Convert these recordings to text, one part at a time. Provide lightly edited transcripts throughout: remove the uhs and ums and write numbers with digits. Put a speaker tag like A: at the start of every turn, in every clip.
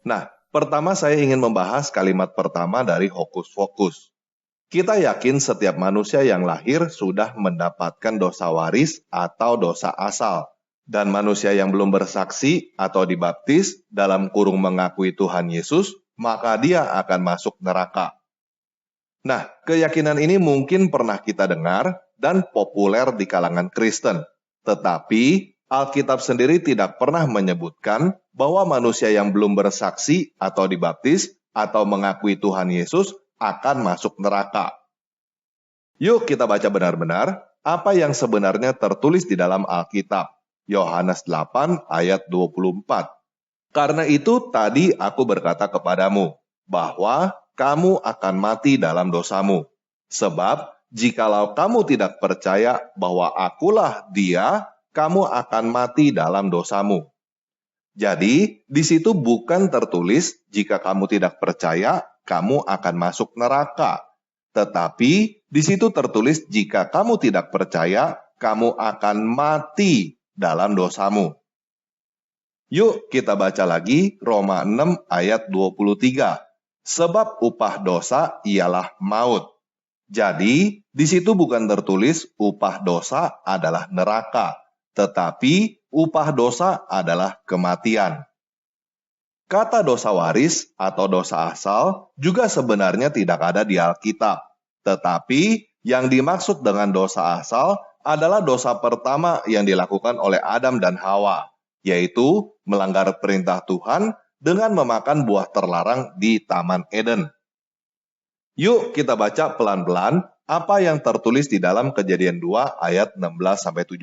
A: Nah, pertama saya ingin membahas kalimat pertama dari hokus pokus. Kita yakin setiap manusia yang lahir sudah mendapatkan dosa waris atau dosa asal. Dan manusia yang belum bersaksi atau dibaptis dalam kurung mengakui Tuhan Yesus, maka dia akan masuk neraka. Nah, keyakinan ini mungkin pernah kita dengar dan populer di kalangan Kristen. Tetapi Alkitab sendiri tidak pernah menyebutkan bahwa manusia yang belum bersaksi atau dibaptis atau mengakui Tuhan Yesus akan masuk neraka. Yuk kita baca benar-benar apa yang sebenarnya tertulis di dalam Alkitab. Yohanes 8 ayat 24. Karena itu tadi aku berkata kepadamu, bahwa kamu akan mati dalam dosamu. Sebab jikalau kamu tidak percaya bahwa akulah Dia, kamu akan mati dalam dosamu. Jadi, di situ bukan tertulis jika kamu tidak percaya, kamu akan masuk neraka. Tetapi, di situ tertulis jika kamu tidak percaya, kamu akan mati dalam dosamu. Yuk kita baca lagi Roma 6 ayat 23. Sebab upah dosa ialah maut. Jadi, di situ bukan tertulis upah dosa adalah neraka, tetapi upah dosa adalah kematian. Kata dosa waris atau dosa asal juga sebenarnya tidak ada di Alkitab. Tetapi yang dimaksud dengan dosa asal adalah dosa pertama yang dilakukan oleh Adam dan Hawa, yaitu melanggar perintah Tuhan dengan memakan buah terlarang di Taman Eden. Yuk kita baca pelan-pelan apa yang tertulis di dalam Kejadian 2 ayat 16-17.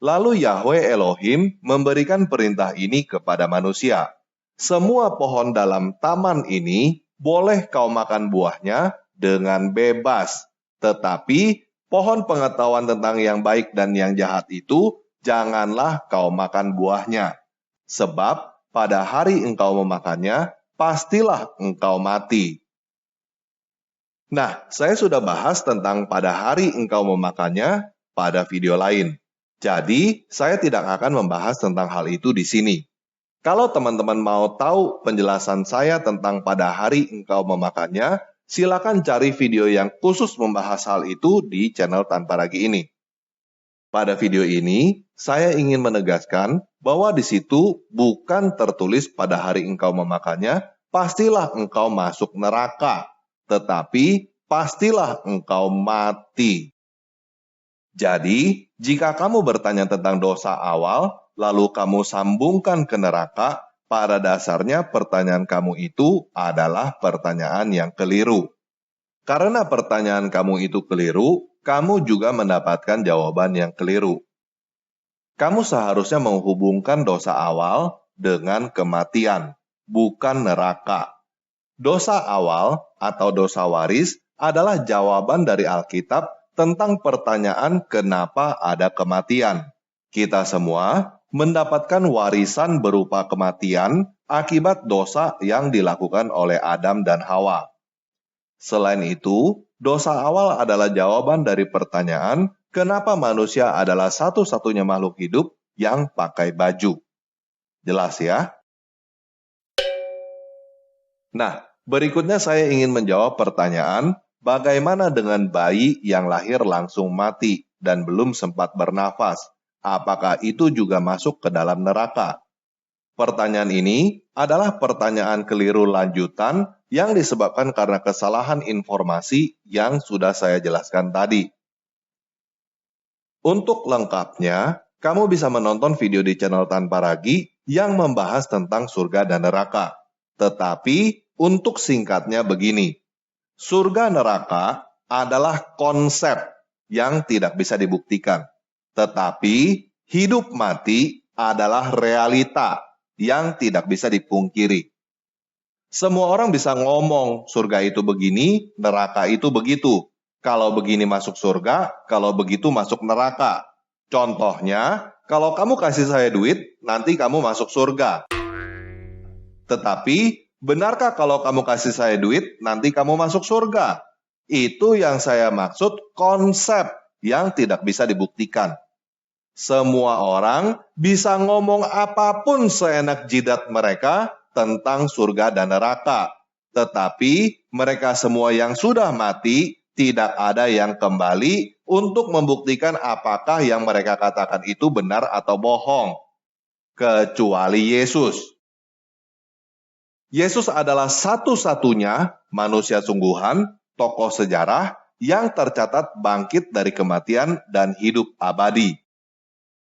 A: Lalu Yahweh Elohim memberikan perintah ini kepada manusia. Semua pohon dalam taman ini boleh kau makan buahnya dengan bebas. Tetapi pohon pengetahuan tentang yang baik dan yang jahat itu janganlah kau makan buahnya. Sebab pada hari engkau memakannya, pastilah engkau mati. Nah, saya sudah bahas tentang pada hari engkau memakannya pada video lain. Jadi, saya tidak akan membahas tentang hal itu di sini. Kalau teman-teman mau tahu penjelasan saya tentang pada hari engkau memakannya, silakan cari video yang khusus membahas hal itu di channel Tanpa Ragi ini. Pada video ini, saya ingin menegaskan bahwa di situ bukan tertulis pada hari engkau memakannya, pastilah engkau masuk neraka. Tetapi pastilah engkau mati. Jadi, jika kamu bertanya tentang dosa awal, lalu kamu sambungkan ke neraka, pada dasarnya pertanyaan kamu itu adalah pertanyaan yang keliru. Karena pertanyaan kamu itu keliru, kamu juga mendapatkan jawaban yang keliru. Kamu seharusnya menghubungkan dosa awal dengan kematian, bukan neraka. Dosa awal atau dosa waris adalah jawaban dari Alkitab tentang pertanyaan kenapa ada kematian. Kita semua mendapatkan warisan berupa kematian akibat dosa yang dilakukan oleh Adam dan Hawa. Selain itu, dosa awal adalah jawaban dari pertanyaan kenapa manusia adalah satu-satunya makhluk hidup yang pakai baju. Jelas ya? Nah, berikutnya saya ingin menjawab pertanyaan, bagaimana dengan bayi yang lahir langsung mati dan belum sempat bernafas? Apakah itu juga masuk ke dalam neraka? Pertanyaan ini adalah pertanyaan keliru lanjutan yang disebabkan karena kesalahan informasi yang sudah saya jelaskan tadi. Untuk lengkapnya, kamu bisa menonton video di channel Tanpa Ragi yang membahas tentang surga dan neraka. Tetapi, untuk singkatnya begini, surga neraka adalah konsep yang tidak bisa dibuktikan. Tetapi, hidup mati adalah realita yang tidak bisa dipungkiri. Semua orang bisa ngomong, surga itu begini, neraka itu begitu. Kalau begini masuk surga, kalau begitu masuk neraka. Contohnya, kalau kamu kasih saya duit, nanti kamu masuk surga. Tetapi, benarkah kalau kamu kasih saya duit, nanti kamu masuk surga? Itu yang saya maksud konsep yang tidak bisa dibuktikan. Semua orang bisa ngomong apapun seenak jidat mereka, tentang surga dan neraka. Tetapi mereka semua yang sudah mati, tidak ada yang kembali untuk membuktikan apakah yang mereka katakan itu benar atau bohong, kecuali Yesus. Yesus adalah satu-satunya manusia sungguhan, tokoh sejarah yang tercatat bangkit dari kematian dan hidup abadi.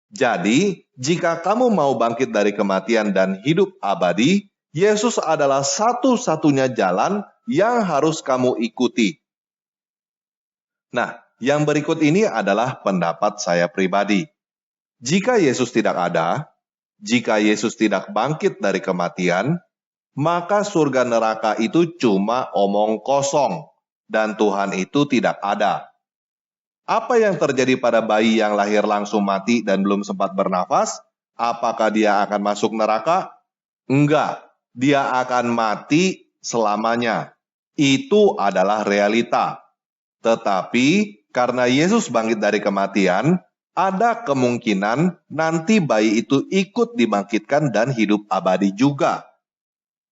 A: Jadi, jika kamu mau bangkit dari kematian dan hidup abadi, Yesus adalah satu-satunya jalan yang harus kamu ikuti. Nah, yang berikut ini adalah pendapat saya pribadi. Jika Yesus tidak ada, jika Yesus tidak bangkit dari kematian, maka surga neraka itu cuma omong kosong, dan Tuhan itu tidak ada. Apa yang terjadi pada bayi yang lahir langsung mati dan belum sempat bernafas? Apakah dia akan masuk neraka? Enggak, dia akan mati selamanya. Itu adalah realita. Tetapi karena Yesus bangkit dari kematian, ada kemungkinan nanti bayi itu ikut dibangkitkan dan hidup abadi juga.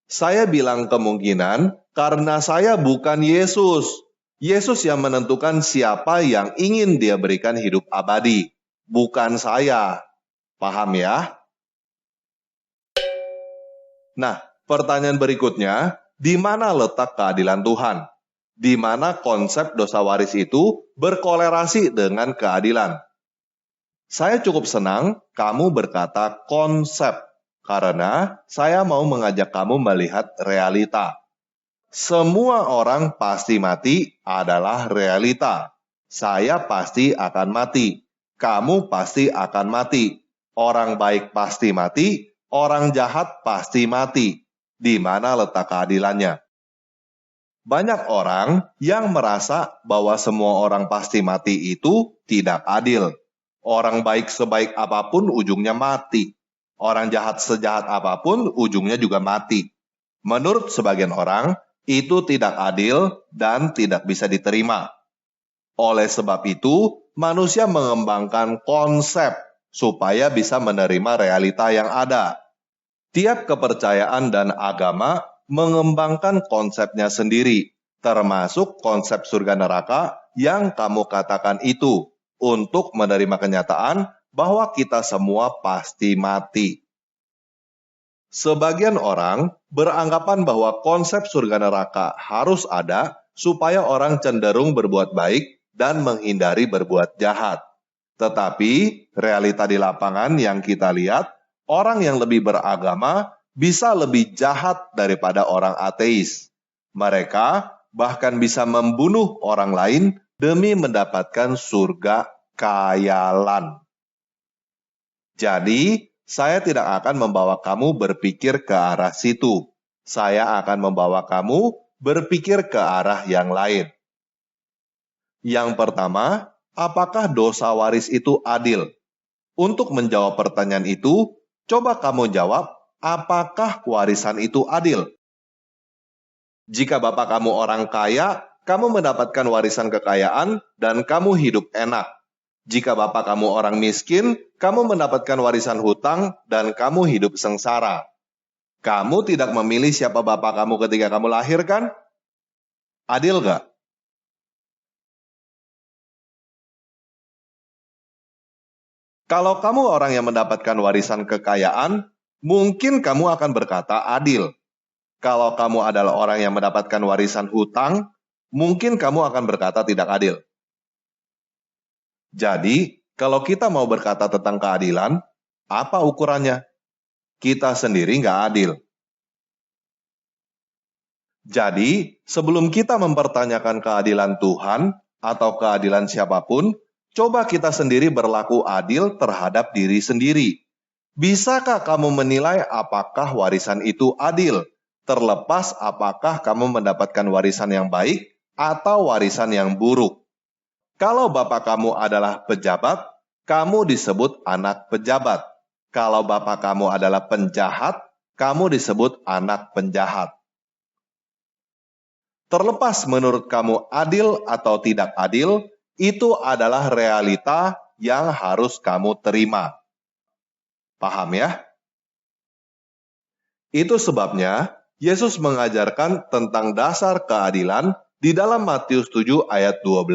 A: Saya bilang kemungkinan karena saya bukan Yesus. Yesus yang menentukan siapa yang ingin dia berikan hidup abadi, bukan saya. Paham ya? Nah, pertanyaan berikutnya, di mana letak keadilan Tuhan? Di mana konsep dosa waris itu berkolerasi dengan keadilan? Saya cukup senang kamu berkata konsep, karena saya mau mengajak kamu melihat realita. Semua orang pasti mati adalah realita. Saya pasti akan mati. Kamu pasti akan mati. Orang baik pasti mati. Orang jahat pasti mati. Di mana letak keadilannya? Banyak orang yang merasa bahwa semua orang pasti mati itu tidak adil. Orang baik sebaik apapun ujungnya mati. Orang jahat sejahat apapun ujungnya juga mati. Menurut sebagian orang, itu tidak adil dan tidak bisa diterima. Oleh sebab itu, manusia mengembangkan konsep supaya bisa menerima realita yang ada. Tiap kepercayaan dan agama mengembangkan konsepnya sendiri, termasuk konsep surga neraka yang kamu katakan itu, untuk menerima kenyataan bahwa kita semua pasti mati. Sebagian orang beranggapan bahwa konsep surga neraka harus ada supaya orang cenderung berbuat baik dan menghindari berbuat jahat. Tetapi realita di lapangan yang kita lihat, orang yang lebih beragama bisa lebih jahat daripada orang ateis. Mereka bahkan bisa membunuh orang lain demi mendapatkan surga khayalan. Jadi, saya tidak akan membawa kamu berpikir ke arah situ. Saya akan membawa kamu berpikir ke arah yang lain. Yang pertama, apakah dosa waris itu adil? Untuk menjawab pertanyaan itu, coba kamu jawab, apakah warisan itu adil? Jika bapak kamu orang kaya, kamu mendapatkan warisan kekayaan dan kamu hidup enak. Jika bapak kamu orang miskin, kamu mendapatkan warisan hutang dan kamu hidup sengsara. Kamu tidak memilih siapa bapak kamu ketika kamu lahir, kan? Adil gak? Kalau kamu orang yang mendapatkan warisan kekayaan, mungkin kamu akan berkata adil. Kalau kamu adalah orang yang mendapatkan warisan hutang, mungkin kamu akan berkata tidak adil. Jadi, kalau kita mau berkata tentang keadilan, apa ukurannya? Kita sendiri nggak adil. Jadi, sebelum kita mempertanyakan keadilan Tuhan atau keadilan siapapun, coba kita sendiri berlaku adil terhadap diri sendiri. Bisakah kamu menilai apakah warisan itu adil, terlepas apakah kamu mendapatkan warisan yang baik atau warisan yang buruk? Kalau bapak kamu adalah pejabat, kamu disebut anak pejabat. Kalau bapak kamu adalah penjahat, kamu disebut anak penjahat. Terlepas menurut kamu adil atau tidak adil, itu adalah realita yang harus kamu terima. Paham ya? Itu sebabnya Yesus mengajarkan tentang dasar keadilan di dalam Matius 7 ayat 12,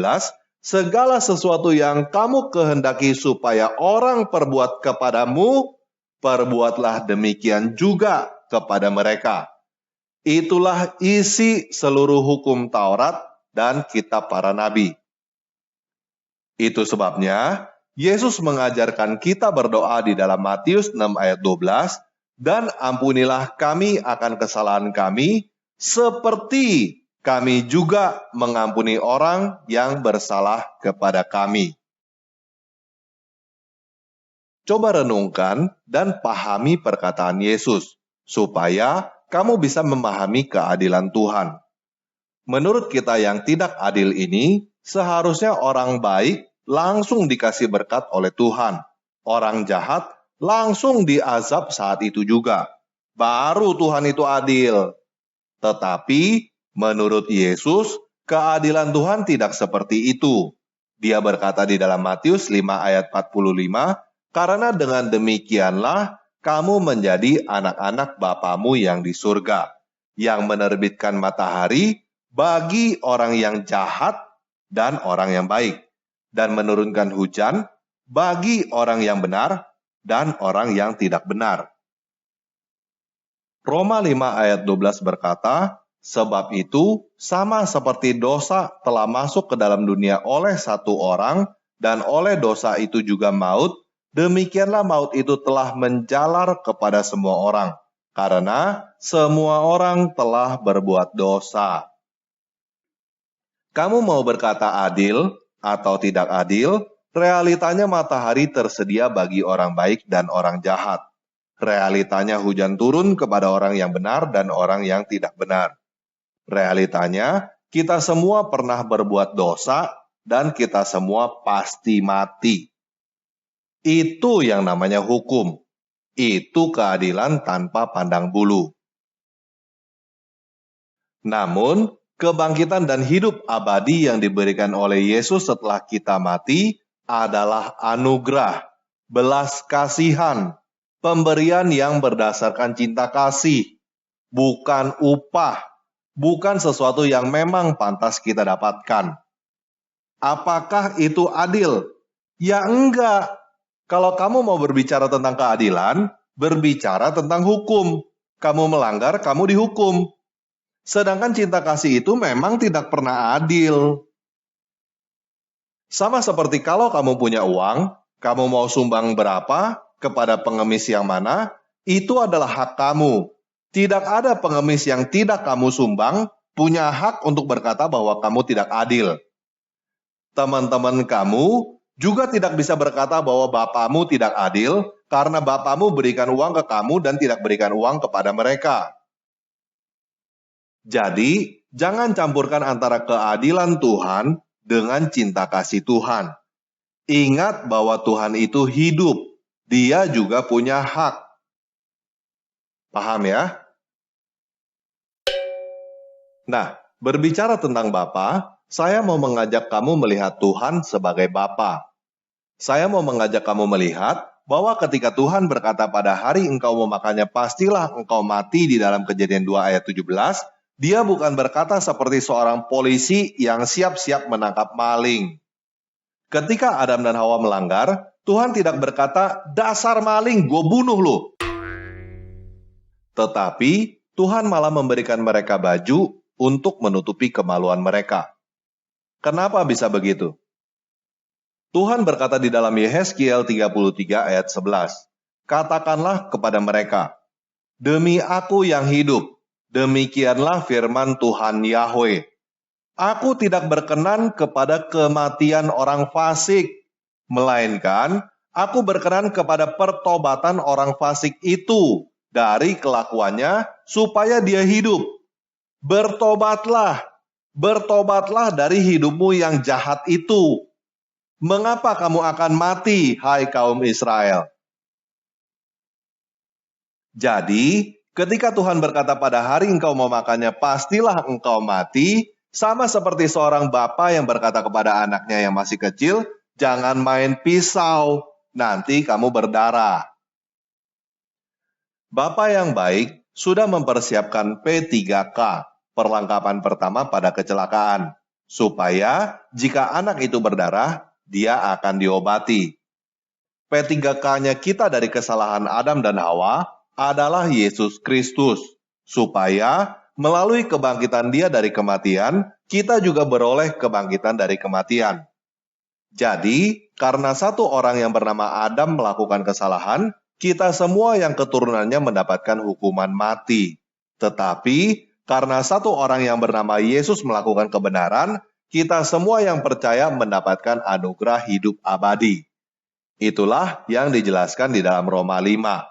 A: segala sesuatu yang kamu kehendaki supaya orang perbuat kepadamu, perbuatlah demikian juga kepada mereka. Itulah isi seluruh hukum Taurat dan kitab para nabi. Itu sebabnya Yesus mengajarkan kita berdoa di dalam Matius 6 ayat 12, dan ampunilah kami akan kesalahan kami, seperti kami juga mengampuni orang yang bersalah kepada kami. Coba renungkan dan pahami perkataan Yesus, supaya kamu bisa memahami keadilan Tuhan. Menurut kita yang tidak adil ini, seharusnya orang baik langsung dikasih berkat oleh Tuhan. Orang jahat langsung diazab saat itu juga. Baru Tuhan itu adil. Tetapi menurut Yesus, keadilan Tuhan tidak seperti itu. Dia berkata di dalam Matius 5 ayat 45, karena dengan demikianlah kamu menjadi anak-anak Bapamu yang di surga, yang menerbitkan matahari bagi orang yang jahat dan orang yang baik, dan menurunkan hujan bagi orang yang benar dan orang yang tidak benar. Roma 5 ayat 12 berkata, sebab itu sama seperti dosa telah masuk ke dalam dunia oleh satu orang, dan oleh dosa itu juga maut, demikianlah maut itu telah menjalar kepada semua orang, karena semua orang telah berbuat dosa. Kamu mau berkata adil atau tidak adil, realitanya matahari tersedia bagi orang baik dan orang jahat. Realitanya hujan turun kepada orang yang benar dan orang yang tidak benar. Realitanya kita semua pernah berbuat dosa dan kita semua pasti mati. Itu yang namanya hukum. Itu keadilan tanpa pandang bulu. Namun, kebangkitan dan hidup abadi yang diberikan oleh Yesus setelah kita mati adalah anugerah, belas kasihan, pemberian yang berdasarkan cinta kasih, bukan upah, bukan sesuatu yang memang pantas kita dapatkan. Apakah itu adil? Ya enggak. Kalau kamu mau berbicara tentang keadilan, berbicara tentang hukum. Kamu melanggar, kamu dihukum. Sedangkan cinta kasih itu memang tidak pernah adil. Sama seperti kalau kamu punya uang, kamu mau sumbang berapa kepada pengemis yang mana, itu adalah hak kamu. Tidak ada pengemis yang tidak kamu sumbang punya hak untuk berkata bahwa kamu tidak adil. Teman-teman kamu juga tidak bisa berkata bahwa bapamu tidak adil karena bapamu berikan uang ke kamu dan tidak berikan uang kepada mereka. Jadi, jangan campurkan antara keadilan Tuhan dengan cinta kasih Tuhan. Ingat bahwa Tuhan itu hidup. Dia juga punya hak. Paham ya? Nah, berbicara tentang Bapa, saya mau mengajak kamu melihat Tuhan sebagai Bapa. Saya mau mengajak kamu melihat bahwa ketika Tuhan berkata pada hari engkau memakannya pastilah engkau mati di dalam Kejadian 2 ayat 17, Dia bukan berkata seperti seorang polisi yang siap-siap menangkap maling. Ketika Adam dan Hawa melanggar, Tuhan tidak berkata, dasar maling, gue bunuh lo. Tetapi Tuhan malah memberikan mereka baju untuk menutupi kemaluan mereka. Kenapa bisa begitu? Tuhan berkata di dalam Yehezkiel 33 ayat 11, katakanlah kepada mereka, demi aku yang hidup, demikianlah firman Tuhan Yahweh. Aku tidak berkenan kepada kematian orang fasik, melainkan aku berkenan kepada pertobatan orang fasik itu dari kelakuannya supaya dia hidup. Bertobatlah, bertobatlah dari hidupmu yang jahat itu. Mengapa kamu akan mati, hai kaum Israel? Jadi, ketika Tuhan berkata pada hari engkau mau makannya, pastilah engkau mati, sama seperti seorang bapa yang berkata kepada anaknya yang masih kecil, jangan main pisau, nanti kamu berdarah. Bapa yang baik sudah mempersiapkan P3K, perlengkapan pertama pada kecelakaan, supaya jika anak itu berdarah, dia akan diobati. P3K-nya kita dari kesalahan Adam dan Hawa adalah Yesus Kristus, supaya melalui kebangkitan Dia dari kematian, kita juga beroleh kebangkitan dari kematian. Jadi, karena satu orang yang bernama Adam melakukan kesalahan, kita semua yang keturunannya mendapatkan hukuman mati. Tetapi, karena satu orang yang bernama Yesus melakukan kebenaran, kita semua yang percaya mendapatkan anugerah hidup abadi. Itulah yang dijelaskan di dalam Roma 5.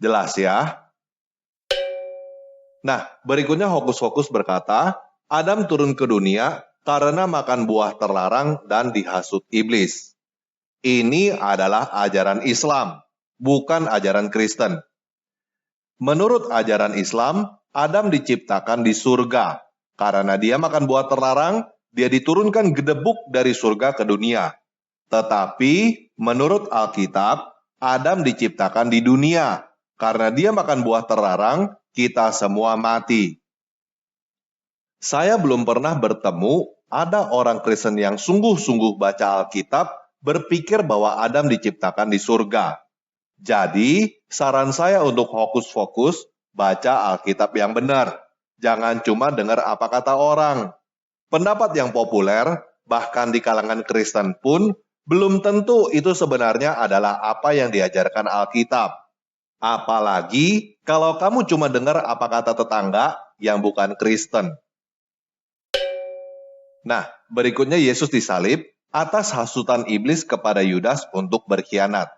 A: Jelas ya? Nah, berikutnya hokus-pokus berkata, Adam turun ke dunia karena makan buah terlarang dan dihasut iblis. Ini adalah ajaran Islam, bukan ajaran Kristen. Menurut ajaran Islam, Adam diciptakan di surga. Karena dia makan buah terlarang, dia diturunkan gedebuk dari surga ke dunia. Tetapi, menurut Alkitab, Adam diciptakan di dunia. Karena dia makan buah terlarang, kita semua mati. Saya belum pernah bertemu ada orang Kristen yang sungguh-sungguh baca Alkitab berpikir bahwa Adam diciptakan di surga. Jadi, saran saya untuk hokus-pokus, baca Alkitab yang benar. Jangan cuma dengar apa kata orang. Pendapat yang populer, bahkan di kalangan Kristen pun, belum tentu itu sebenarnya adalah apa yang diajarkan Alkitab. Apalagi kalau kamu cuma dengar apa kata tetangga yang bukan Kristen. Nah, berikutnya Yesus disalib atas hasutan iblis kepada Yudas untuk berkhianat.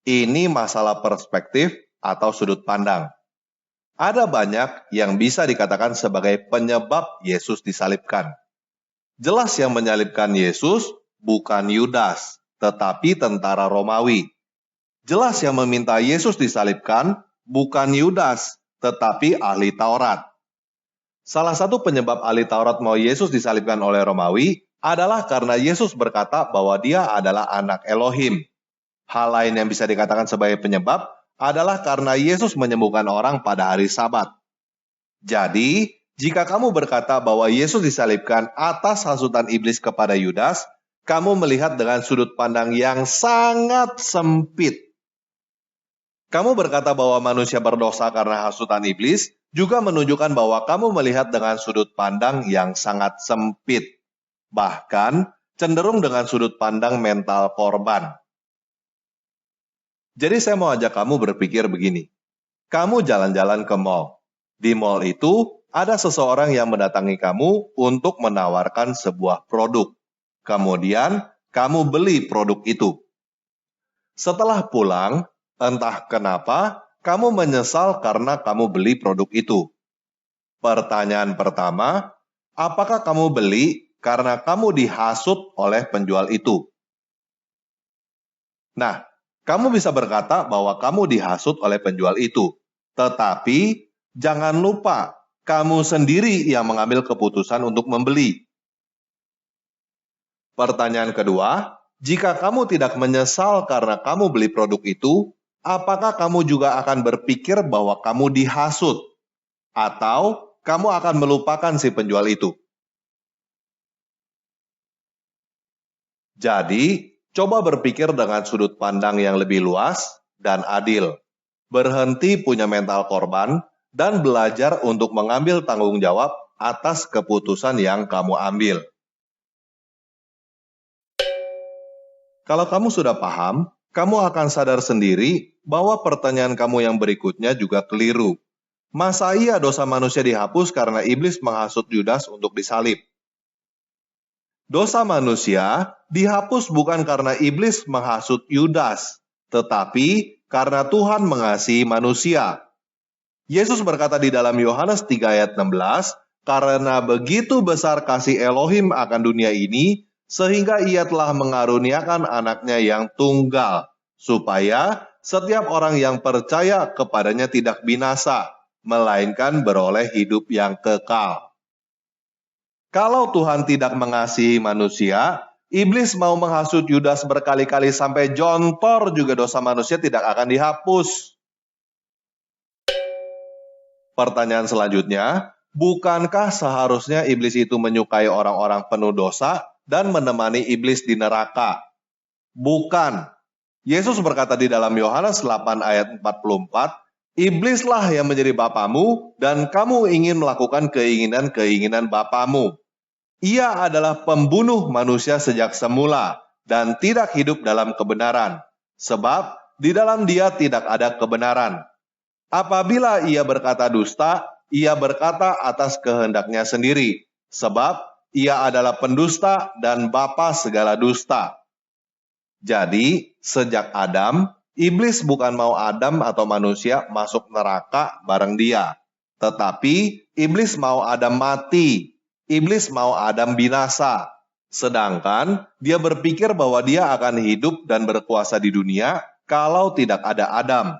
A: Ini masalah perspektif atau sudut pandang. Ada banyak yang bisa dikatakan sebagai penyebab Yesus disalibkan. Jelas yang menyalibkan Yesus bukan Yudas, tetapi tentara Romawi. Jelas yang meminta Yesus disalibkan bukan Yudas, tetapi ahli Taurat. Salah satu penyebab ahli Taurat mau Yesus disalibkan oleh Romawi adalah karena Yesus berkata bahwa dia adalah anak Elohim. Hal lain yang bisa dikatakan sebagai penyebab adalah karena Yesus menyembuhkan orang pada hari Sabat. Jadi, jika kamu berkata bahwa Yesus disalibkan atas hasutan iblis kepada Yudas, kamu melihat dengan sudut pandang yang sangat sempit. Kamu berkata bahwa manusia berdosa karena hasutan iblis, juga menunjukkan bahwa kamu melihat dengan sudut pandang yang sangat sempit. Bahkan, cenderung dengan sudut pandang mental korban. Jadi saya mau ajak kamu berpikir begini. Kamu jalan-jalan ke mall. Di mall itu, ada seseorang yang mendatangi kamu untuk menawarkan sebuah produk. Kemudian, kamu beli produk itu. Setelah pulang, entah kenapa, kamu menyesal karena kamu beli produk itu. Pertanyaan pertama, apakah kamu beli karena kamu dihasut oleh penjual itu? Nah, kamu bisa berkata bahwa kamu dihasut oleh penjual itu. Tetapi, jangan lupa, kamu sendiri yang mengambil keputusan untuk membeli. Pertanyaan kedua, jika kamu tidak menyesal karena kamu beli produk itu, apakah kamu juga akan berpikir bahwa kamu dihasut? Atau kamu akan melupakan si penjual itu? Jadi, coba berpikir dengan sudut pandang yang lebih luas dan adil. Berhenti punya mental korban dan belajar untuk mengambil tanggung jawab atas keputusan yang kamu ambil. Kalau kamu sudah paham, kamu akan sadar sendiri bahwa pertanyaan kamu yang berikutnya juga keliru. Masa iya dosa manusia dihapus karena iblis menghasut Yudas untuk disalib? Dosa manusia dihapus bukan karena iblis menghasut Yudas, tetapi karena Tuhan mengasihi manusia. Yesus berkata di dalam Yohanes 3 ayat 16, karena begitu besar kasih Elohim akan dunia ini, sehingga ia telah mengaruniakan anaknya yang tunggal, supaya setiap orang yang percaya kepadanya tidak binasa, melainkan beroleh hidup yang kekal. Kalau Tuhan tidak mengasihi manusia, iblis mau menghasut Yudas berkali-kali sampai jontor juga dosa manusia tidak akan dihapus. Pertanyaan selanjutnya, bukankah seharusnya iblis itu menyukai orang-orang penuh dosa dan menemani iblis di neraka? Bukan. Yesus berkata di dalam Yohanes 8 ayat 44, iblislah yang menjadi bapamu dan kamu ingin melakukan keinginan-keinginan bapamu. Ia adalah pembunuh manusia sejak semula dan tidak hidup dalam kebenaran, sebab di dalam dia tidak ada kebenaran. Apabila ia berkata dusta, ia berkata atas kehendaknya sendiri, sebab ia adalah pendusta dan bapa segala dusta. Jadi, sejak Adam, iblis bukan mau Adam atau manusia masuk neraka bareng dia. Tetapi, iblis mau Adam mati. Iblis mau Adam binasa. Sedangkan, dia berpikir bahwa dia akan hidup dan berkuasa di dunia kalau tidak ada Adam.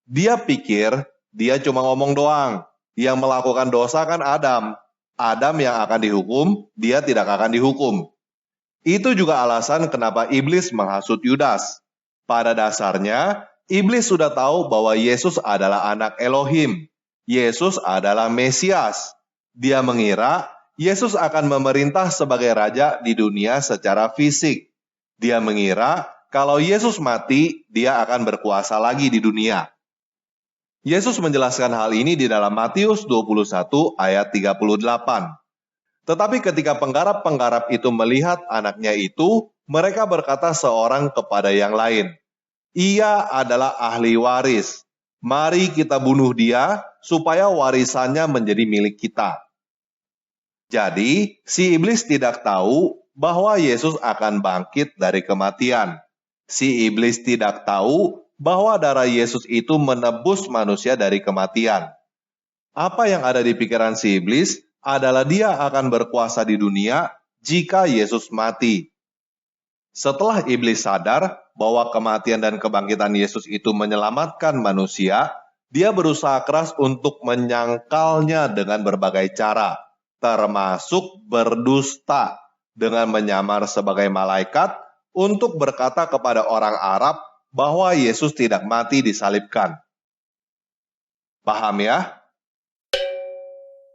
A: Dia pikir, dia cuma ngomong doang. Yang melakukan dosa kan Adam. Adam yang akan dihukum, dia tidak akan dihukum. Itu juga alasan kenapa iblis menghasut Yudas. Pada dasarnya, iblis sudah tahu bahwa Yesus adalah anak Elohim. Yesus adalah Mesias. Dia mengira Yesus akan memerintah sebagai raja di dunia secara fisik. Dia mengira kalau Yesus mati, dia akan berkuasa lagi di dunia. Yesus menjelaskan hal ini di dalam Matius 21 ayat 38. Tetapi ketika penggarap-penggarap itu melihat anaknya itu, mereka berkata seorang kepada yang lain, ia adalah ahli waris. Mari kita bunuh dia, supaya warisannya menjadi milik kita. Jadi, si iblis tidak tahu bahwa Yesus akan bangkit dari kematian. Si iblis tidak tahu bahwa darah Yesus itu menebus manusia dari kematian. Apa yang ada di pikiran si iblis adalah dia akan berkuasa di dunia jika Yesus mati. Setelah iblis sadar bahwa kematian dan kebangkitan Yesus itu menyelamatkan manusia, dia berusaha keras untuk menyangkalnya dengan berbagai cara, termasuk berdusta dengan menyamar sebagai malaikat untuk berkata kepada orang Arab bahwa Yesus tidak mati disalibkan. Paham ya?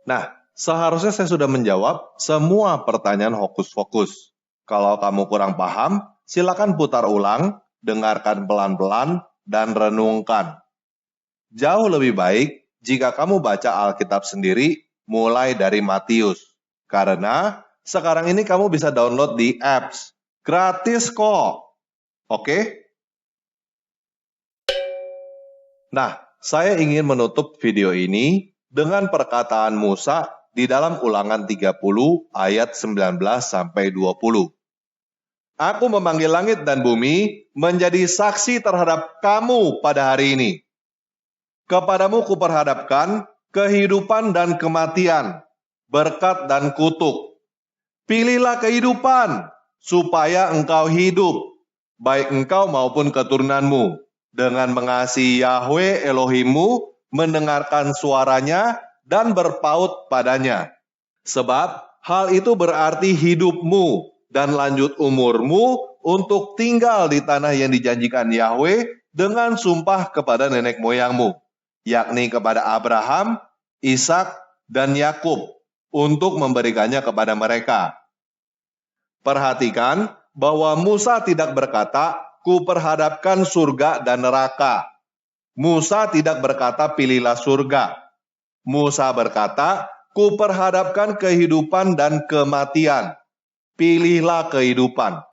A: Nah, seharusnya saya sudah menjawab semua pertanyaan hokus-pokus. Kalau kamu kurang paham, silakan putar ulang, dengarkan pelan-pelan, dan renungkan. Jauh lebih baik jika kamu baca Alkitab sendiri mulai dari Matius. Karena sekarang ini kamu bisa download di apps. Gratis kok. Oke? Nah, saya ingin menutup video ini dengan perkataan Musa di dalam Ulangan 30 ayat 19-20. Aku memanggil langit dan bumi menjadi saksi terhadap kamu pada hari ini. Kepadamu kuperhadapkan kehidupan dan kematian, berkat dan kutuk. Pilihlah kehidupan, supaya engkau hidup, baik engkau maupun keturunanmu, dengan mengasihi Yahwe Elohimmu, mendengarkan suaranya, dan berpaut padanya. Sebab hal itu berarti hidupmu dan lanjut umurmu untuk tinggal di tanah yang dijanjikan Yahwe dengan sumpah kepada nenek moyangmu, yakni kepada Abraham, Ishak, dan Yakub, untuk memberikannya kepada mereka. Perhatikan bahwa Musa tidak berkata, kuperhadapkan surga dan neraka. Musa tidak berkata, pilihlah surga. Musa berkata, kuperhadapkan kehidupan dan kematian. Pilihlah kehidupan.